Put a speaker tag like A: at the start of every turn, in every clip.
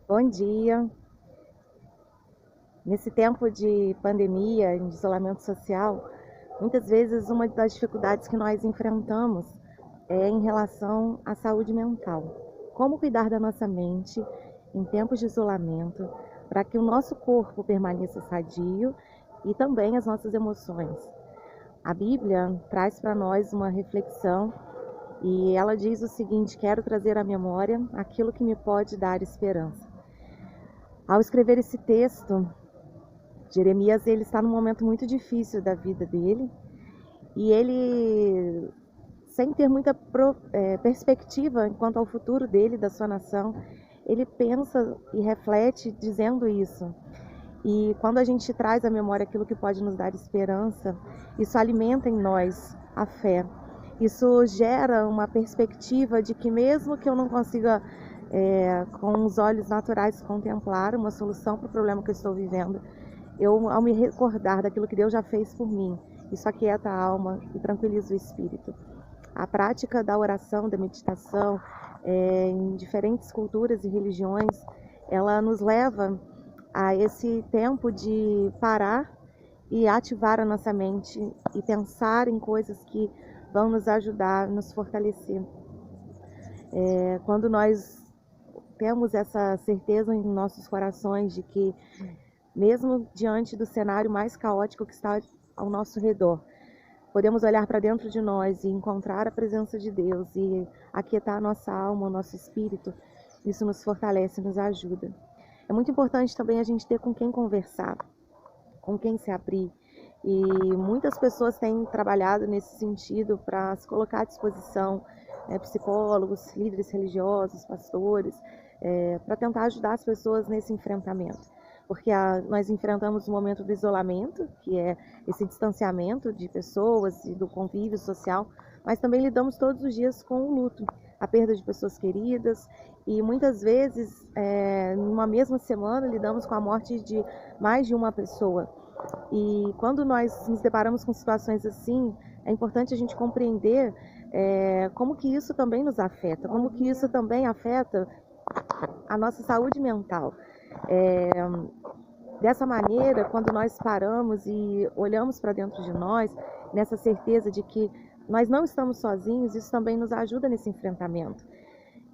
A: Bom dia. Nesse tempo de pandemia, de isolamento social, muitas vezes uma das dificuldades que nós enfrentamos é em relação à saúde mental. Como cuidar da nossa mente em tempos de isolamento para que o nosso corpo permaneça sadio e também as nossas emoções. A Bíblia traz para nós uma reflexão e ela diz o seguinte: quero trazer à memória aquilo que me pode dar esperança. Ao escrever esse texto, Jeremias ele está num momento muito difícil da vida dele e ele, sem ter muita perspectiva quanto ao futuro dele, da sua nação, ele pensa e reflete dizendo isso. E quando a gente traz à memória aquilo que pode nos dar esperança, isso alimenta em nós a fé. Isso gera uma perspectiva de que mesmo que eu não consiga com os olhos naturais contemplar uma solução para o problema que eu estou vivendo, eu, ao me recordar daquilo que Deus já fez por mim, isso aquieta a alma e tranquiliza o espírito. A prática da oração, da meditação, em diferentes culturas e religiões, ela nos leva a esse tempo de parar e ativar a nossa mente e pensar em coisas que vão nos ajudar, nos fortalecer. Quando nós temos essa certeza em nossos corações de que mesmo diante do cenário mais caótico que está ao nosso redor, podemos olhar para dentro de nós e encontrar a presença de Deus e aquietar a nossa alma, o nosso espírito. Isso nos fortalece, nos ajuda. É muito importante também a gente ter com quem conversar, com quem se abrir. E muitas pessoas têm trabalhado nesse sentido para se colocar à disposição, psicólogos, líderes religiosos, pastores, para tentar ajudar as pessoas nesse enfrentamento. Porque nós enfrentamos o momento do isolamento, que é esse distanciamento de pessoas e do convívio social, mas também lidamos todos os dias com o luto, a perda de pessoas queridas, e muitas vezes, numa mesma semana, lidamos com a morte de mais de uma pessoa. E quando nós nos deparamos com situações assim, é importante a gente compreender como que isso também nos afeta, como que isso também afeta a nossa saúde mental. Dessa maneira, quando nós paramos e olhamos para dentro de nós, nessa certeza de que nós não estamos sozinhos, isso também nos ajuda nesse enfrentamento.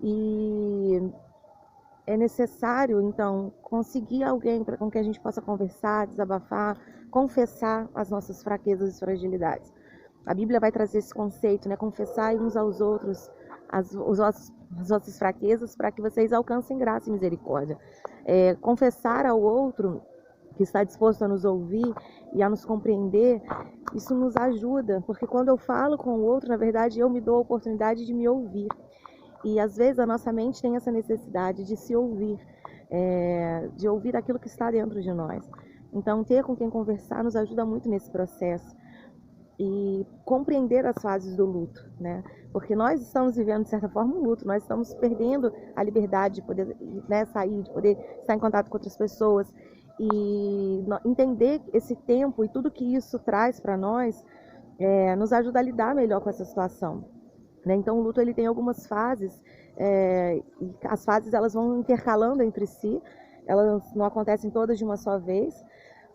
A: E é necessário, então, conseguir alguém com quem a gente possa conversar, desabafar, confessar as nossas fraquezas e fragilidades. A Bíblia vai trazer esse conceito, né? Confessar uns aos outros as vossas fraquezas para que vocês alcancem graça e misericórdia. Confessar ao outro que está disposto a nos ouvir e a nos compreender, isso nos ajuda, porque quando eu falo com o outro, na verdade, eu me dou a oportunidade de me ouvir. E às vezes a nossa mente tem essa necessidade de se ouvir, de ouvir aquilo que está dentro de nós. Então, ter com quem conversar nos ajuda muito nesse processo. E compreender as fases do luto, né? Porque nós estamos vivendo, de certa forma, um luto, nós estamos perdendo a liberdade de poder, né, sair, de poder estar em contato com outras pessoas. E entender esse tempo e tudo que isso traz para nós nos ajuda a lidar melhor com essa situação. Né? Então, o luto ele tem algumas fases, e as fases elas vão intercalando entre si, elas não acontecem todas de uma só vez,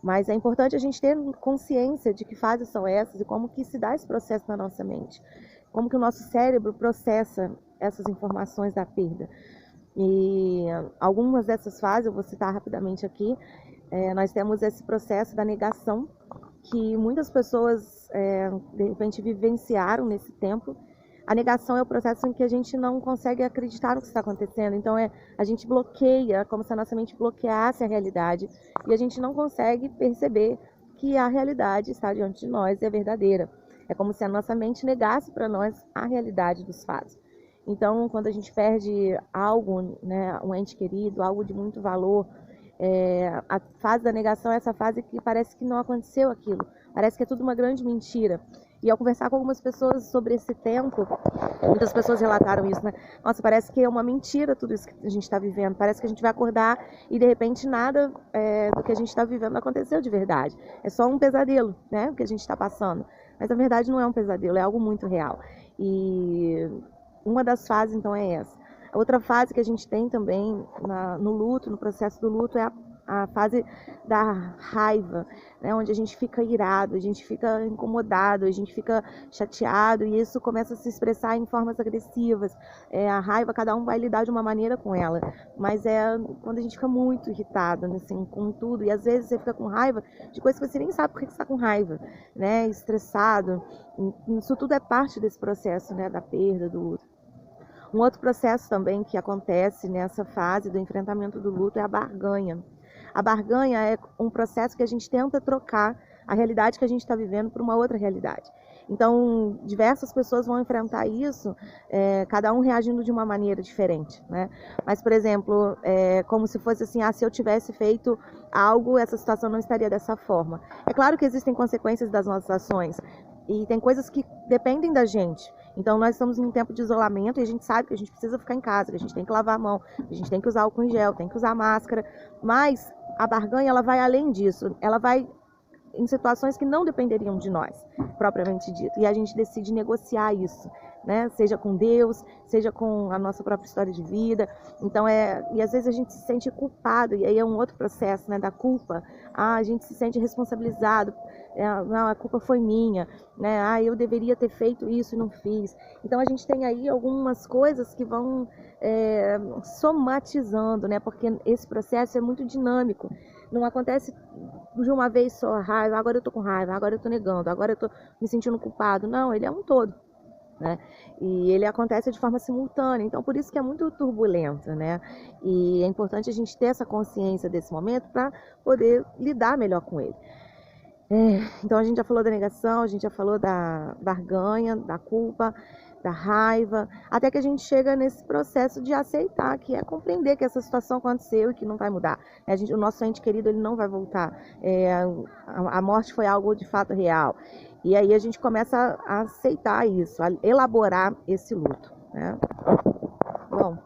A: mas é importante a gente ter consciência de que fases são essas e como que se dá esse processo na nossa mente. Como que o nosso cérebro processa essas informações da perda. E algumas dessas fases, eu vou citar rapidamente aqui, nós temos esse processo da negação, que muitas pessoas, de repente, vivenciaram nesse tempo. A negação é o processo em que a gente não consegue acreditar no que está acontecendo. Então, a gente bloqueia, como se a nossa mente bloqueasse a realidade. E a gente não consegue perceber que a realidade está diante de nós e é verdadeira. É como se a nossa mente negasse para nós a realidade dos fatos. Então, quando a gente perde algo, né, um ente querido, algo de muito valor, a fase da negação é essa fase que parece que não aconteceu aquilo. Parece que é tudo uma grande mentira. E ao conversar com algumas pessoas sobre esse tempo, muitas pessoas relataram isso, né? Nossa, parece que é uma mentira tudo isso que a gente está vivendo. Parece que a gente vai acordar e de repente nada do que a gente está vivendo aconteceu de verdade. É só um pesadelo, né? O que a gente está passando. Mas na verdade não é um pesadelo, é algo muito real. E uma das fases então é essa. Outra fase que a gente tem também no luto, no processo do luto, é a fase da raiva, né, onde a gente fica irado, a gente fica incomodado, a gente fica chateado, e isso começa a se expressar em formas agressivas. A raiva, cada um vai lidar de uma maneira com ela, mas é quando a gente fica muito irritado, assim, com tudo, e às vezes você fica com raiva de coisas que você nem sabe por que você está com raiva, né, estressado. Isso tudo é parte desse processo, né, da perda, do luto. Um outro processo também que acontece nessa fase do enfrentamento do luto é a barganha. A barganha é um processo que a gente tenta trocar a realidade que a gente está vivendo por uma outra realidade. Então, diversas pessoas vão enfrentar isso, cada um reagindo de uma maneira diferente, né? Mas, por exemplo, como se fosse assim, se eu tivesse feito algo, essa situação não estaria dessa forma. É claro que existem consequências das nossas ações, e tem coisas que dependem da gente. Então, nós estamos em um tempo de isolamento e a gente sabe que a gente precisa ficar em casa, que a gente tem que lavar a mão, que a gente tem que usar álcool em gel, tem que usar máscara. Mas a barganha, ela vai além disso. Ela vai em situações que não dependeriam de nós, propriamente dito. E a gente decide negociar isso, né? Seja com Deus, seja com a nossa própria história de vida. Então, e às vezes a gente se sente culpado, e aí é um outro processo, né, da culpa. A gente se sente responsabilizado. Não, a culpa foi minha, né? Eu deveria ter feito isso e não fiz. Então, a gente tem aí algumas coisas que vão somatizando, né? Porque esse processo é muito dinâmico. Não acontece de uma vez só, raiva, agora eu tô com raiva, agora eu tô negando, agora eu tô me sentindo culpado. Não, ele é um todo, né? E ele acontece de forma simultânea, então por isso que é muito turbulento, né? E é importante a gente ter essa consciência desse momento para poder lidar melhor com ele. Então a gente já falou da negação, a gente já falou da barganha, da culpa, da raiva, até que a gente chega nesse processo de aceitar, que é compreender que essa situação aconteceu e que não vai mudar. O nosso ente querido, ele não vai voltar. A morte foi algo de fato real. E aí a gente começa a aceitar isso, a elaborar esse luto, né? Bom,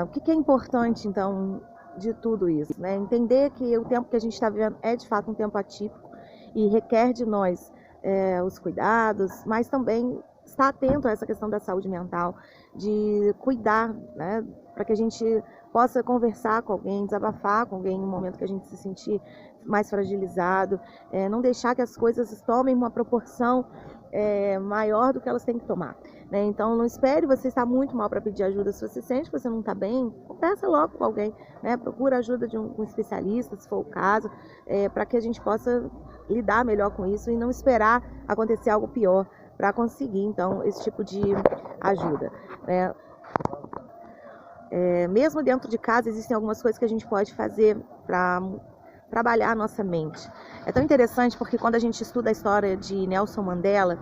A: o que é importante, então, de tudo isso, né? Entender que o tempo que a gente está vivendo é de fato um tempo atípico e requer de nós os cuidados, mas também estar atento a essa questão da saúde mental, de cuidar, né, para que a gente possa conversar com alguém, desabafar com alguém no momento que a gente se sentir mais fragilizado, não deixar que as coisas tomem uma proporção maior do que elas têm que tomar, né? Então, não espere você estar muito mal para pedir ajuda. Se você sente que você não está bem, conversa logo com alguém, né? Procura a ajuda de um especialista, se for o caso, para que a gente possa lidar melhor com isso e não esperar acontecer algo pior para conseguir, então, esse tipo de ajuda, né? Mesmo dentro de casa, existem algumas coisas que a gente pode fazer para trabalhar a nossa mente. É tão interessante porque quando a gente estuda a história de Nelson Mandela,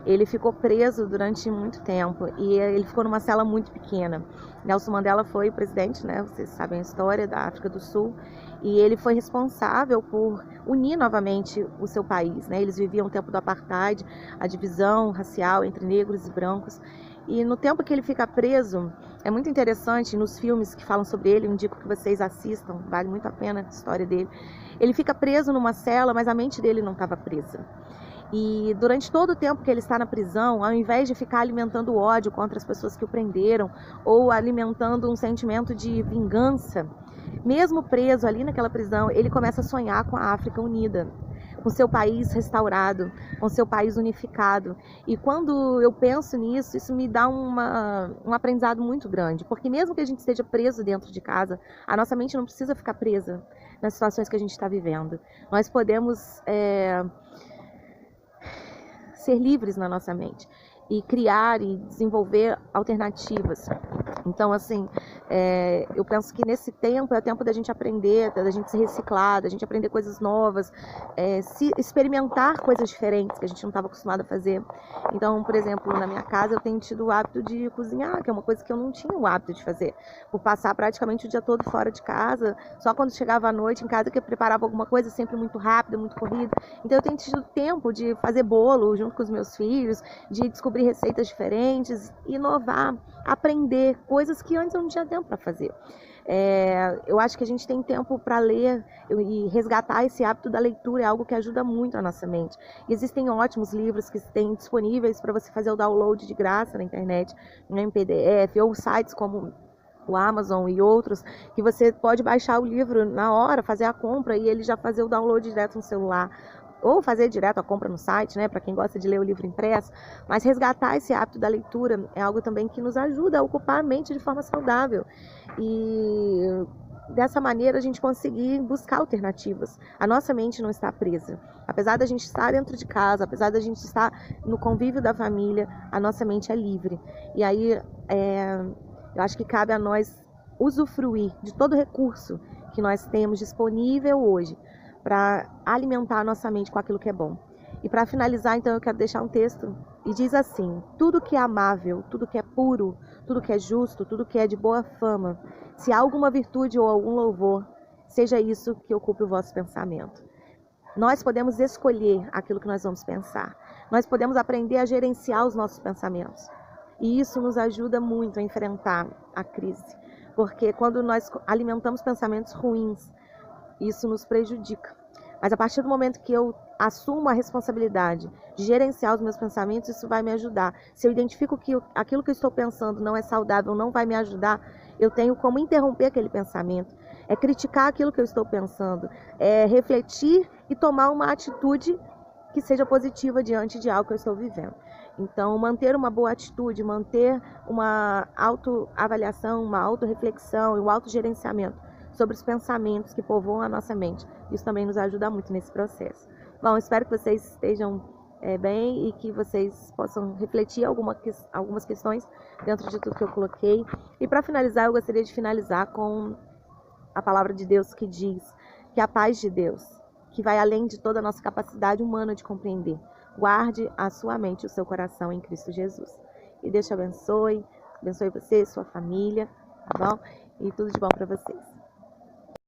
A: ele ficou preso durante muito tempo e ele ficou numa cela muito pequena. Nelson Mandela foi presidente, né? Vocês sabem a história, da África do Sul, e ele foi responsável por unir novamente o seu país, né? Eles viviam o tempo do apartheid, a divisão racial entre negros e brancos. E no tempo que ele fica preso, é muito interessante, nos filmes que falam sobre ele, eu indico que vocês assistam, vale muito a pena a história dele. Ele fica preso numa cela, mas a mente dele não estava presa. E durante todo o tempo que ele está na prisão, ao invés de ficar alimentando ódio contra as pessoas que o prenderam, ou alimentando um sentimento de vingança, mesmo preso ali naquela prisão, ele começa a sonhar com a África unida, com seu país restaurado, com seu país unificado. E quando eu penso nisso, isso me dá um aprendizado muito grande, porque mesmo que a gente esteja preso dentro de casa, a nossa mente não precisa ficar presa nas situações que a gente está vivendo. Nós podemos ser livres na nossa mente e criar e desenvolver alternativas. Então, assim, eu penso que nesse tempo é o tempo da gente aprender, da gente se reciclar, da gente aprender coisas novas, se experimentar coisas diferentes que a gente não estava acostumado a fazer. Então, por exemplo, na minha casa eu tenho tido o hábito de cozinhar, que é uma coisa que eu não tinha o hábito de fazer, por passar praticamente o dia todo fora de casa, só quando chegava à noite em casa que eu preparava alguma coisa, sempre muito rápido, muito corrido. Então eu tenho tido tempo de fazer bolo junto com os meus filhos, de descobrir receitas diferentes, inovar, aprender coisas que antes eu não tinha tempo para fazer. Eu acho que a gente tem tempo para ler e resgatar esse hábito da leitura, é algo que ajuda muito a nossa mente. E existem ótimos livros que têm disponíveis para você fazer o download de graça na internet, em PDF, ou sites como o Amazon e outros, que você pode baixar o livro na hora, fazer a compra e ele já fazer o download direto no celular, ou fazer direto a compra no site, né, para quem gosta de ler o livro impresso. Mas resgatar esse hábito da leitura é algo também que nos ajuda a ocupar a mente de forma saudável. E dessa maneira a gente conseguir buscar alternativas. A nossa mente não está presa. Apesar da gente estar dentro de casa, apesar da gente estar no convívio da família, a nossa mente é livre. E aí eu acho que cabe a nós usufruir de todo recurso que nós temos disponível hoje para alimentar a nossa mente com aquilo que é bom. E para finalizar, então, eu quero deixar um texto e diz assim: tudo que é amável, tudo que é puro, tudo que é justo, tudo que é de boa fama, se há alguma virtude ou algum louvor, seja isso que ocupe o vosso pensamento. Nós podemos escolher aquilo que nós vamos pensar. Nós podemos aprender a gerenciar os nossos pensamentos. E isso nos ajuda muito a enfrentar a crise. Porque quando nós alimentamos pensamentos ruins, isso nos prejudica. Mas a partir do momento que eu assumo a responsabilidade de gerenciar os meus pensamentos, isso vai me ajudar. Se eu identifico que aquilo que eu estou pensando não é saudável, não vai me ajudar, eu tenho como interromper aquele pensamento. É criticar aquilo que eu estou pensando, é refletir e tomar uma atitude que seja positiva diante de algo que eu estou vivendo. Então, manter uma boa atitude, manter uma autoavaliação, uma autorreflexão e um autogerenciamento sobre os pensamentos que povoam a nossa mente. Isso também nos ajuda muito nesse processo. Bom, espero que vocês estejam bem e que vocês possam refletir algumas questões dentro de tudo que eu coloquei. E para finalizar, eu gostaria de finalizar com a palavra de Deus que diz que a paz de Deus, que vai além de toda a nossa capacidade humana de compreender, guarde a sua mente e o seu coração em Cristo Jesus. E Deus te abençoe você, sua família, tá bom? E tudo de bom para vocês.